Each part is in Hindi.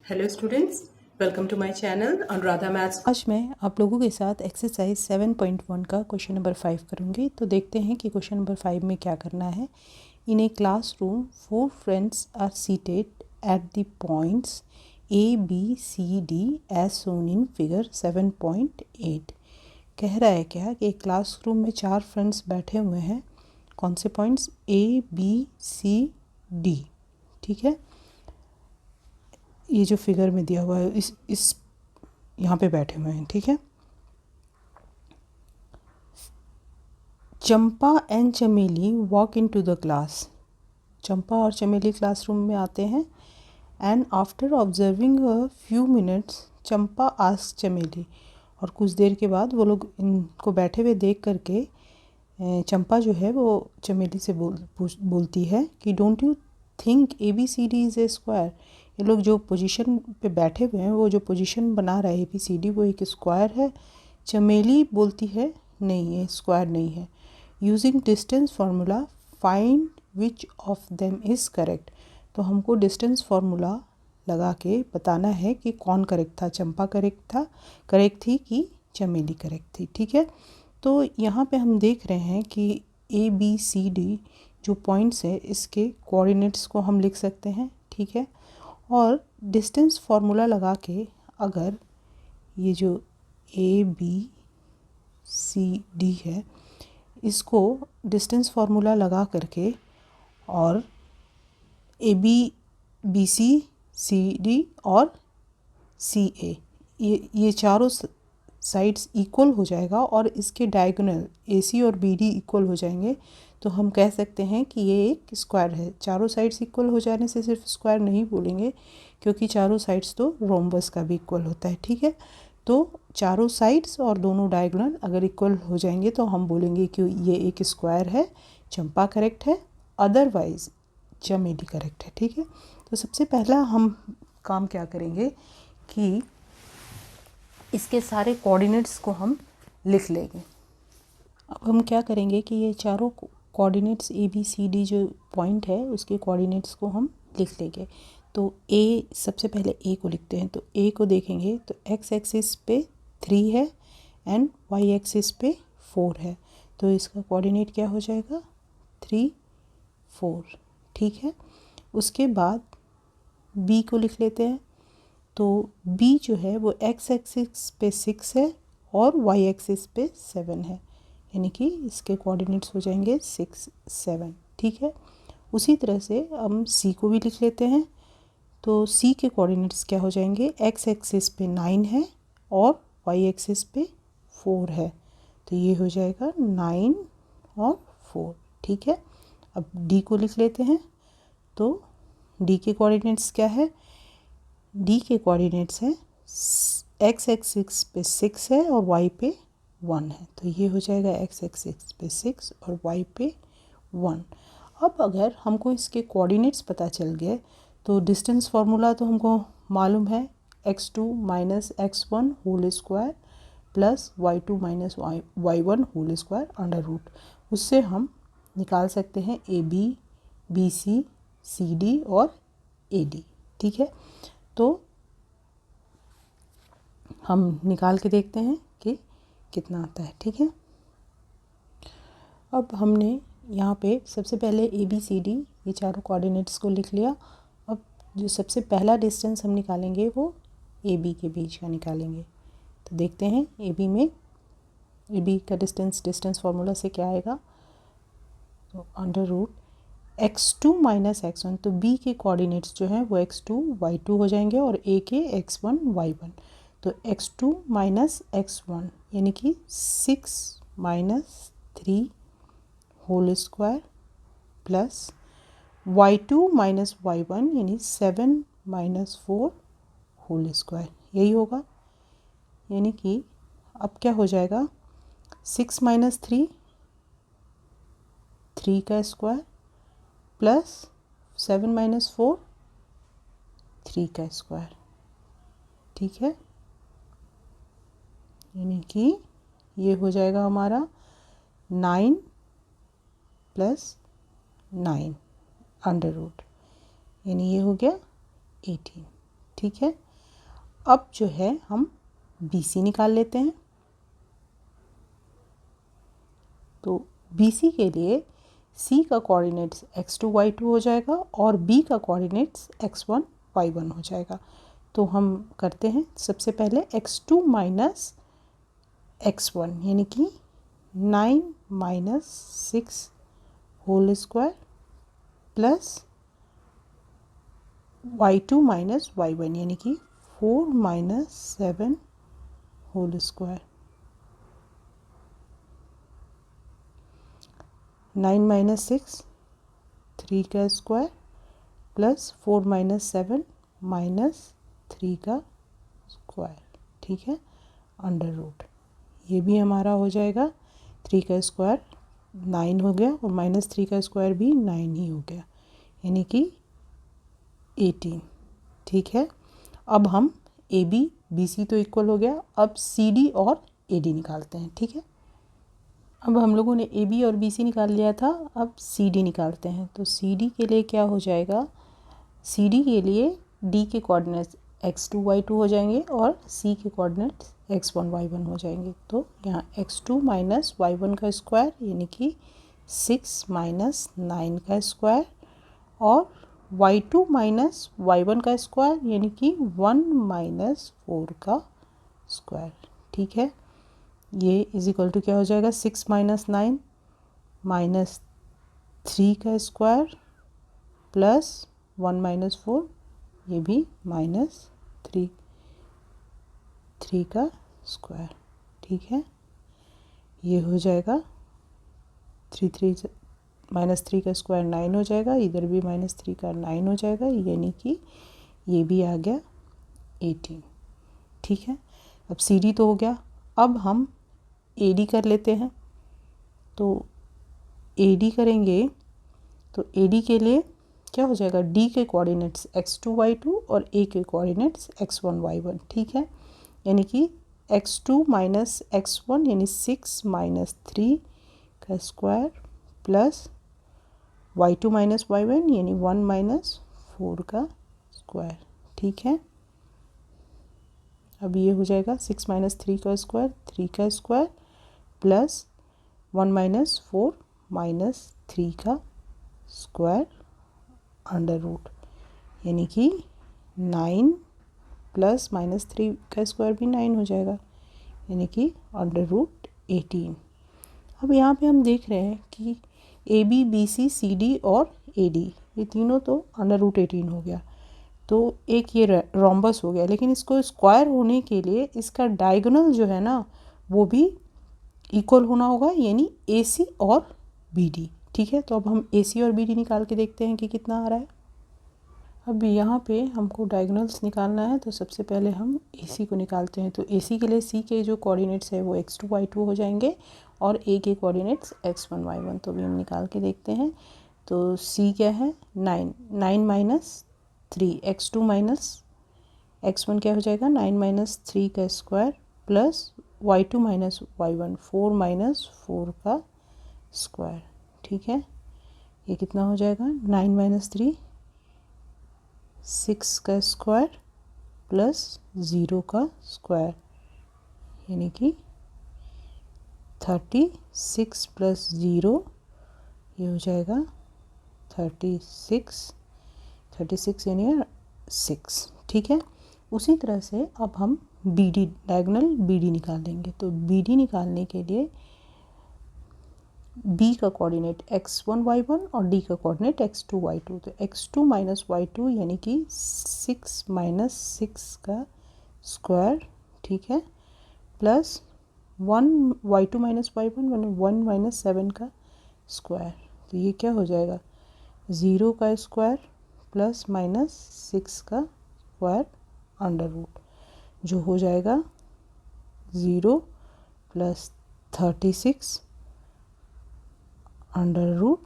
Hello students, welcome to my channel Anuradha maths. आज मैं आप लोगों के साथ एक्सरसाइज 7.1 का क्वेश्चन नंबर 5 करूँगी। तो देखते हैं कि क्वेश्चन नंबर 5 में क्या करना है। In a classroom 4 friends are seated at the points A B C D as shown in figure 7.8। कह रहा है क्या कि एक क्लासरूम में 4 फ्रेंड्स बैठे हुए हैं। कौन से points? A B C D. ठीक है, ये जो फिगर में दिया हुआ है इस यहाँ पे बैठे हुए हैं। ठीक है, Champa and Chameli walk into the class. Champa और चमेली क्लासरूम में आते हैं। And after observing a few minutes Champa ask Chameli, और कुछ देर के बाद वो लोग इनको बैठे हुए देख करके चंपा जो है वो चमेली से बोलती है कि don't you think A B C D is a square. ये लोग जो पोजीशन पे बैठे हुए हैं, वो जो पोजीशन बना रहा है ए बी सी डी, वो एक स्क्वायर है। चमेली बोलती है नहीं, ये स्क्वायर नहीं है। Using distance formula find which of them is correct. तो हमको डिस्टेंस फार्मूला लगा के बताना है कि कौन करेक्ट था, चंपा करेक्ट थी कि चमेली करेक्ट थी। ठीक है, तो यहाँ पे हम देख रहे हैं कि ए बी सी डी जो पॉइंट्स है, इसके कोऑर्डिनेट्स को हम लिख सकते हैं। ठीक है, और डिस्टेंस फार्मूला लगा के अगर ये जो ए बी सी डी है, इसको डिस्टेंस फार्मूला लगा करके और ए बी सी डी और सी ए, ये चारों साइड्स इक्वल हो जाएगा और इसके डायगोनल ए सी और बी डी इक्वल हो जाएंगे। तो हम कह सकते हैं कि ये एक स्क्वायर है। चारों साइड्स इक्वल हो जाने से सिर्फ स्क्वायर नहीं बोलेंगे, क्योंकि चारों साइड्स तो रोम्बस का भी इक्वल होता है। ठीक है, तो चारों साइड्स और दोनों डायगोनल अगर इक्वल हो जाएंगे तो हम बोलेंगे कि ये एक स्क्वायर है। चंपा करेक्ट है, अदरवाइज चमेली करेक्ट है। ठीक है, तो सबसे पहला हम काम क्या करेंगे कि इसके सारे कोऑर्डिनेट्स को हम लिख लेंगे। अब हम क्या करेंगे कि ये चारों coordinates A B C D जो पॉइंट है, उसके कोऑर्डिनेट्स को हम लिख लेंगे। तो ए, सबसे पहले ए को लिखते हैं। तो ए को देखेंगे तो एक्स एक्सिस पे 3 है एंड वाई एक्सिस पे 4 है। तो इसका कोऑर्डिनेट क्या हो जाएगा? 3 4। ठीक है, उसके बाद बी को लिख लेते हैं। तो बी जो है वो एक्स एक्सिस पे 6 है और वाई एक्सिस पे 7 है, यानी कि इसके कोऑर्डिनेट्स हो जाएंगे 6 7। ठीक है, उसी तरह से हम सी को भी लिख लेते हैं। तो सी के कोऑर्डिनेट्स क्या हो जाएंगे? एक्स एक्सिस पे 9 है और वाई एक्सिस पे 4 है। तो ये हो जाएगा 9 और 4। ठीक है, अब डी को लिख लेते हैं। तो डी के कोऑर्डिनेट्स क्या है? डी के कोऑर्डिनेट्स हैं एक्स एक्सिस पे 6 है और वाई पे 1 है। तो ये हो जाएगा एक्स एक्सिस पे 6 और वाई पे 1। अब अगर हमको इसके कोऑर्डिनेट्स पता चल गए तो डिस्टेंस फार्मूला तो हमको मालूम है, x2 minus x1 whole square plus y2 minus y1 whole square under root. उससे हम निकाल सकते हैं ए बी सी डी और ए डी। ठीक है, तो हम निकाल के देखते हैं कि कितना आता है। ठीक है, अब हमने यहाँ पे सबसे पहले ए बी सी डी ये चारों कोऑर्डिनेट्स को लिख लिया। अब जो सबसे पहला डिस्टेंस हम निकालेंगे वो ए बी के बीच का निकालेंगे। तो देखते हैं ए बी में ए बी का डिस्टेंस फार्मूला से क्या आएगा? तो under root x2 minus x1। तो b के कोऑर्डिनेट्स जो हैं वो x2 y2 हो जाएंगे और a के x1 y1। तो x2 माइनस x1 यानी कि 6 minus 3 whole square plus y2 minus y1 यानी 7 माइनस 4 होल स्क्वायर, यही होगा। यानी कि अब क्या हो जाएगा? 6 माइनस 3 का स्क्वायर प्लस 7 माइनस 4 3 का स्क्वायर। ठीक है, यानी कि ये हो जाएगा हमारा 9 प्लस 9 अंडर रूट, यानी ये हो गया 18। ठीक है। अब जो है हम BC निकाल लेते हैं। तो BC के लिए C का कोऑर्डिनेट्स x2 y2 हो जाएगा और B का कोऑर्डिनेट्स x1 y1 हो जाएगा। तो हम करते हैं सबसे पहले x2 माइनस x1 यानी कि 9 minus 6 whole square plus y2 minus y1 यानी कि 4 माइनस 7 होल स्क्वायर। 9 माइनस 6 3 का स्क्वायर प्लस 4 माइनस 7 माइनस 3 का स्क्वायर, ठीक है, अंडर रूट। ये भी हमारा हो जाएगा 3 का स्क्वायर 9 हो गया और माइनस 3 का स्क्वायर भी 9 ही हो गया यानी कि 18, ठीक है। अब हम AB BC तो इक्वल हो गया, अब CD और AD निकालते हैं, ठीक है। अब हम लोगों ने AB और BC निकाल लिया था, अब CD निकालते हैं। तो CD के लिए क्या हो जाएगा, CD के लिए D के कोऑर्डिनेट्स x2 y2 हो जाएंगे और C के कोऑर्डिनेट्स x1 y1 हो जाएंगे। तो यहाँ x2 माइनस y1 का स्क्वायर यानी कि 6 माइनस 9 का स्क्वायर और y2 माइनस y1 का स्क्वायर यानी कि 1 माइनस 4 का स्क्वायर, ठीक है। ये इज इक्वल टू क्या हो जाएगा, 6 माइनस 9 माइनस 3 का स्क्वायर प्लस 1 माइनस 4, ये भी माइनस 3 का स्क्वायर, ठीक है। ये हो जाएगा 3 माइनस 3 का स्क्वायर 9 हो जाएगा, इधर भी माइनस 3 का 9 हो जाएगा यानी कि ये भी आ गया 18, ठीक है। अब CD तो हो गया, अब हम AD कर लेते हैं। तो AD करेंगे तो AD के लिए क्या हो जाएगा, D के कोऑर्डिनेट्स x2 y2 और A के कोऑर्डिनेट्स x1 y1, ठीक है। यानी कि x2 माइनस x1 यानी 6 माइनस 3 का square plus y2 minus y1 यानी 1 माइनस 4 का स्क्वायर, ठीक है। अब ये हो जाएगा 6 माइनस 3 का स्क्वायर 3 का स्क्वायर प्लस 1 माइनस 4 माइनस 3 का स्क्वायर अंडर रूट यानी कि 9 प्लस माइनस 3 का स्क्वायर भी 9 हो जाएगा यानी कि अंडर रूट 18। अब यहाँ पे हम देख रहे हैं कि AB BC CD और AD ये तीनों तो अंडर रूट 18 हो गया, तो एक ये रोम्बस हो गया, लेकिन इसको स्क्वायर होने के लिए इसका डायगोनल जो है ना वो भी इक्वल होना होगा यानी AC और BD, ठीक है। तो अब हम AC और BD निकाल के देखते हैं कि कितना आ रहा है। अब यहाँ पे हमको डायगोनल्स निकालना है, तो सबसे पहले हम AC को निकालते हैं। तो AC के लिए C के जो कोऑर्डिनेट्स है वो x2 y2 हो जाएंगे और A के कोऑर्डिनेट्स x1 y1, तो भी हम निकाल के देखते हैं। तो C क्या है 9 माइनस 3 x2 माइनस x1 क्या हो जाएगा 9 माइनस 3 का square plus y2 minus y1 4 minus 4 का स्क्वायर, ठीक है। ये कितना हो जाएगा 9 माइनस 3 6 का स्क्वायर प्लस 0 का स्क्वायर यानी कि 36 प्लस 0 ये हो जाएगा 36 यानी 6, ठीक है। उसी तरह से अब हम BD डायगोनल BD निकालेंगे। तो BD निकालने के लिए B का कोऑर्डिनेट x1 y1 और D का कोऑर्डिनेट x2 y2, तो x2 माइनस y2 यानी कि 6 माइनस 6 का स्क्वायर, ठीक है, plus 1 y2 minus y1 1 minus 7 का स्क्वायर, तो ये क्या हो जाएगा 0 का स्क्वायर प्लस माइनस 6 का स्क्वायर अंडर रूट, जो हो जाएगा 0 प्लस 36 अंडर रूट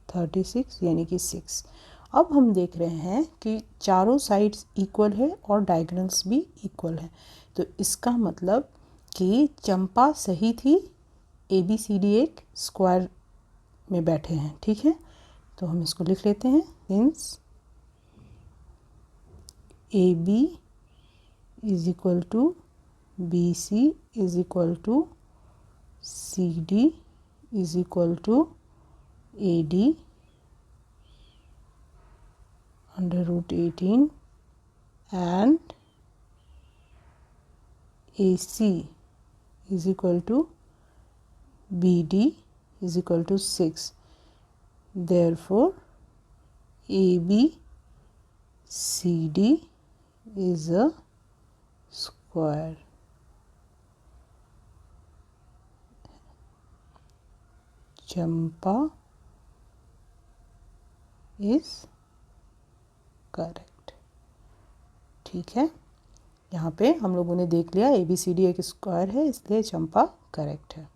36 यानी कि 6। अब हम देख रहे हैं कि चारों साइड्स इक्वल है और डायगोनल्स भी इक्वल है, तो इसका मतलब कि चंपा सही थी, ABCD एक स्क्वायर में बैठे हैं, ठीक है। तो हम इसको लिख लेते हैं, means AB is equal to BC is equal to CD is equal to AD under root 18 and AC is equal to BD is equal to 6. Therefore, ABCD is a square. Champa is correct. ठीक है, यहाँ पे हम लोगों ने देख लिया ABCD एक स्क्वायर है, इसलिए चंपा करेक्ट है.